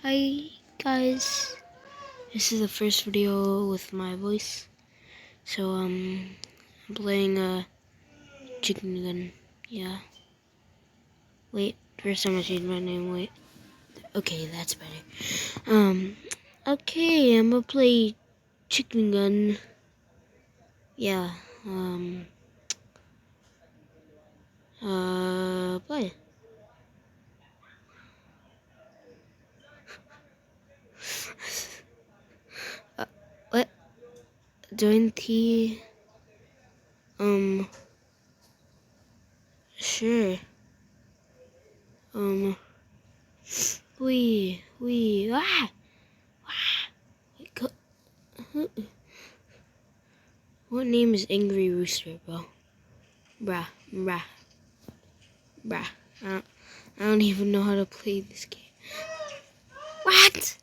Hi guys, this is the first video with my voice. So I'm playing a chicken gun. Yeah. Wait, first time I changed my name. Wait. Okay, that's better. Okay, I'm gonna play chicken gun. Yeah. Play. What? Join T. Sure. Ah! Wait, what name is Angry Rooster, bro? Bruh. I don't even know how to play this game. What?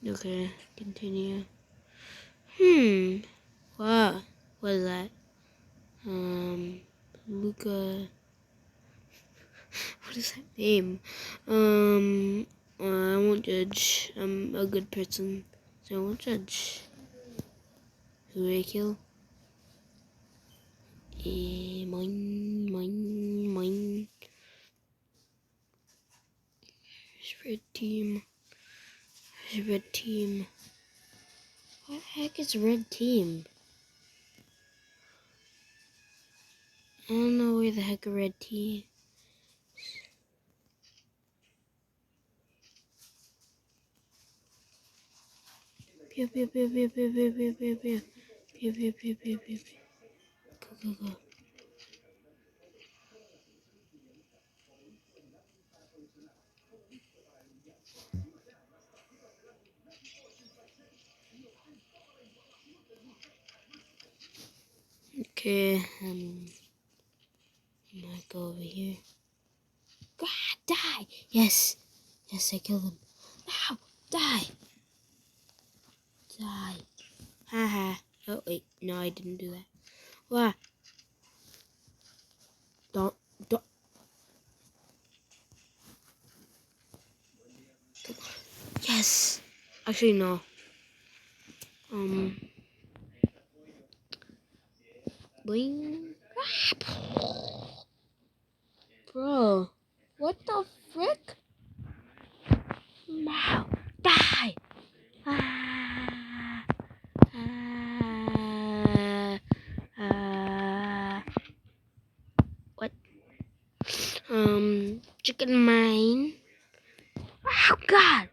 Okay, continue. Wow. What is that? Luca. What is that name? I won't judge. I'm a good person, so I won't judge. Who did I kill? Mine. Red team. Red team. What the heck is red team? I don't know where the heck a red team. Pew pew pew pew pew pew pew pew pew. Pew pew pew pew pew pew. Go. Okay, I might go over here. God, die! Yes, I killed him. Ow, die! Haha. Oh wait, no, I didn't do that. Wah! Don't. Yes. Actually, no. Bling. Bro, what the frick? Wow, die! Ah, ah, what? Chicken mine. Oh God!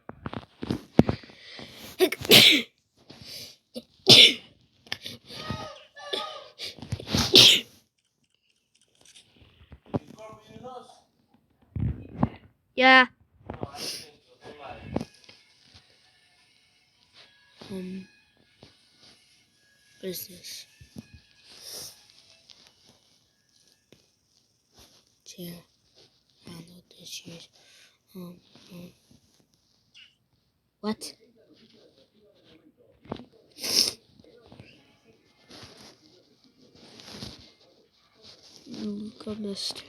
Yeah. What is this? Chair. I don't know what this is. What? Got missed.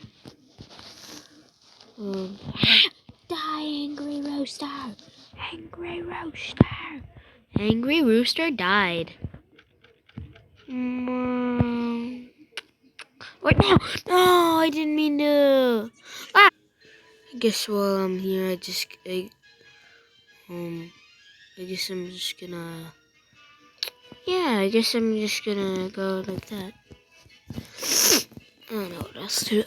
Die, Angry Rooster! Angry Rooster! Angry Rooster died. Wait, no, I didn't mean to. I guess while I'm here, I guess I'm just gonna. Yeah, I guess I'm just gonna go like that. I don't know what else to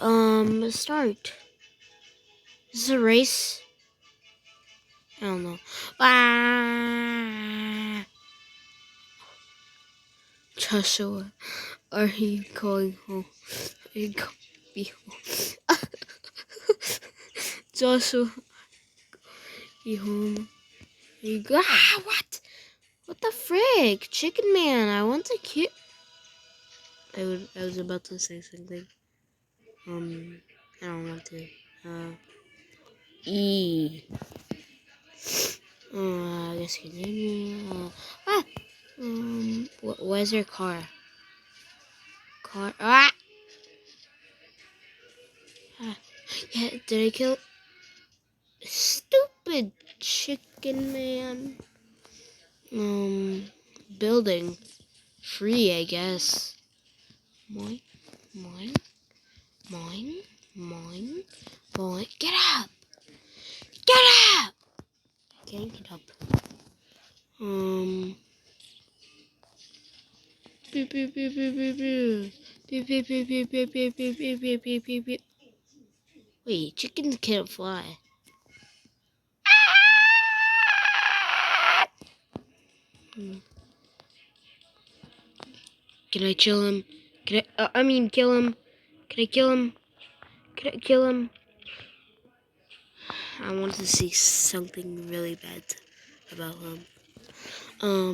start. Is this a race? I don't know. Joshua, are you going home? Are you going to be home? Joshua, you home? Are you go? What? What the frick? Chicken Man, I want to kill. I was about to say something. I don't want to. E. I guess continue. Where's your car? Did I kill? Stupid chicken man. Building. Free, I guess. Moin, moin, moin, moin, moin. Get up! Get up! Can't get up. Beep, beep, beep, beep, beep, beep. Beep, beep, beep, beep, beep, beep, beep, beep, beep, beep, beep, beep. Wait, chickens can't fly. Can I chill him? Can I mean, kill him. Can I kill him? Can I kill him? I want to see something really bad about him.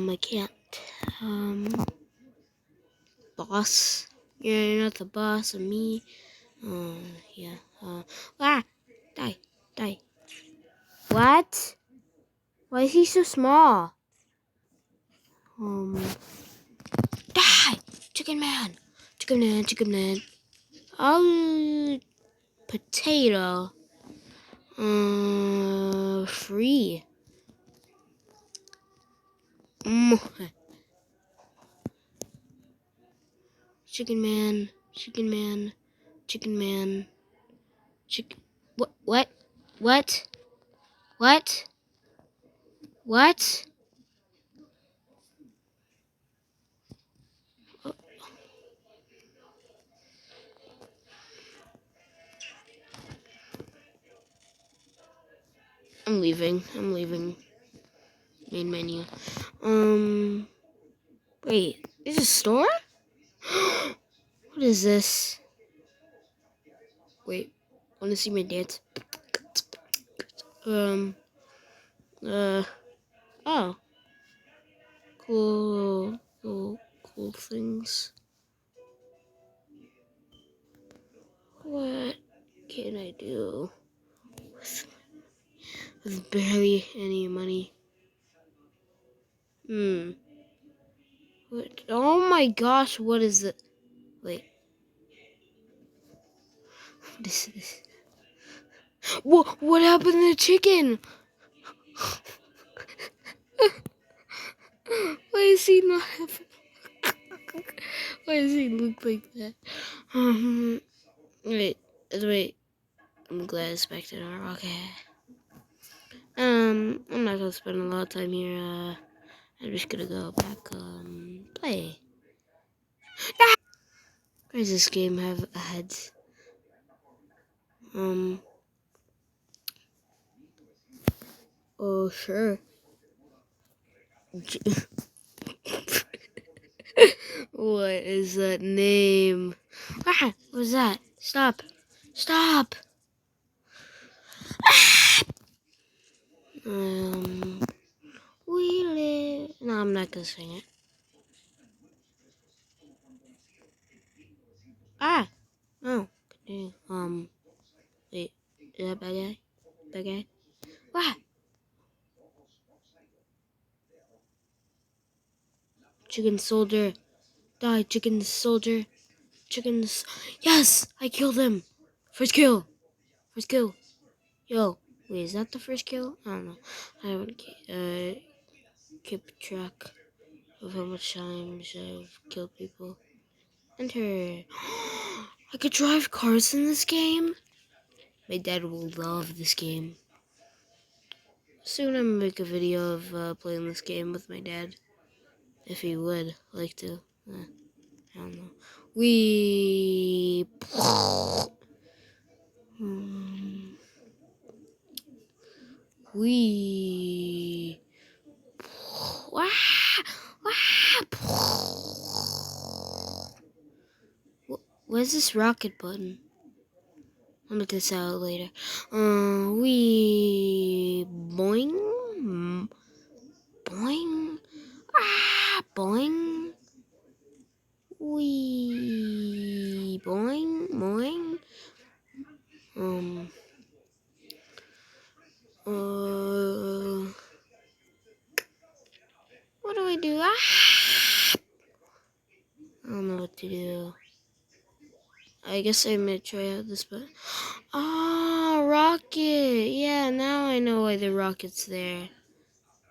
I can't. Boss. You're not the boss of me. Yeah. Die. Die. What? Why is he so small? Die! Chicken man! Chicken man, chicken man. Oh, potato. Free. Chicken man, chicken man, chicken man, chicken. What? What? What? What? What? Oh, I'm leaving. I'm leaving. Main menu. Wait. Is it a store? What is this? Wait. I want to see my dance. Oh. Cool things. What can I do with barely any money? What? Oh my gosh, what is it? Wait. What is this? What happened to the chicken? Why is he not happy? Why does he look like that? Wait. I'm glad it's back to normal. Okay. I'm not gonna spend a lot of time here. I'm just gonna go back, play. Why does this game have ads? Oh, sure. What is that name? What was that? Stop. Stop. We live. No, I'm not gonna sing it. No. Continue. Wait. Is that bad guy? Bad guy? What? Chicken soldier. Die, chicken soldier. Chickens. Yes! I killed him. First kill. First kill. Yo. Wait, is that the first kill? I don't know. I haven't kept track of how much times I've killed people. Enter. I could drive cars in this game. My dad will love this game. Soon I'm gonna make a video of playing this game with my dad. If he would like to. I don't know. We. Wah! Where's this rocket button? I'm gonna test out later. We boing, boing, boing. We boing, boing. What do I do? I don't know what to do. I guess I might try out this, but rocket. Yeah, now I know why the rocket's there.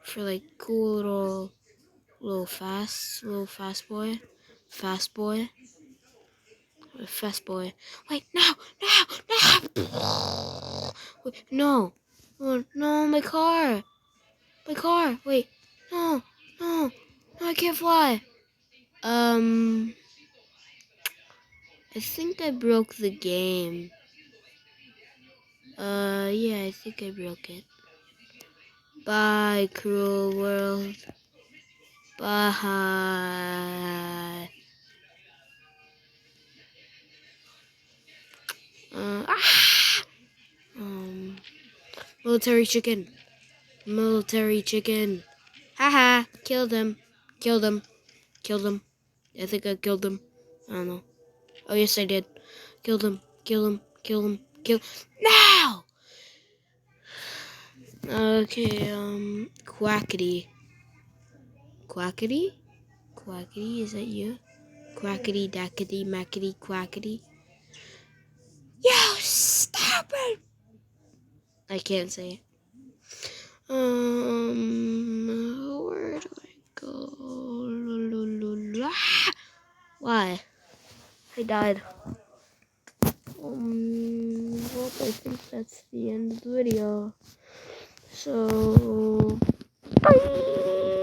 For like cool little fast boy. Fast boy. Fast boy. Wait, no. Wait, no. Oh, no, my car. Wait. No. I can't fly. I think I broke the game. Yeah, I think I broke it. Bye, cruel world. Bye. Uh, ah! Military chicken. Haha, killed him. I think I killed him. I don't know. Oh, yes, I did. Killed him. Now! Okay, Quackity. Quackity, is that you? Quackity, dackity, mackity, quackity. Yo, stop it! I can't say it. Where do I go? Why? I died. Well, I think that's the end of the video. So, bye!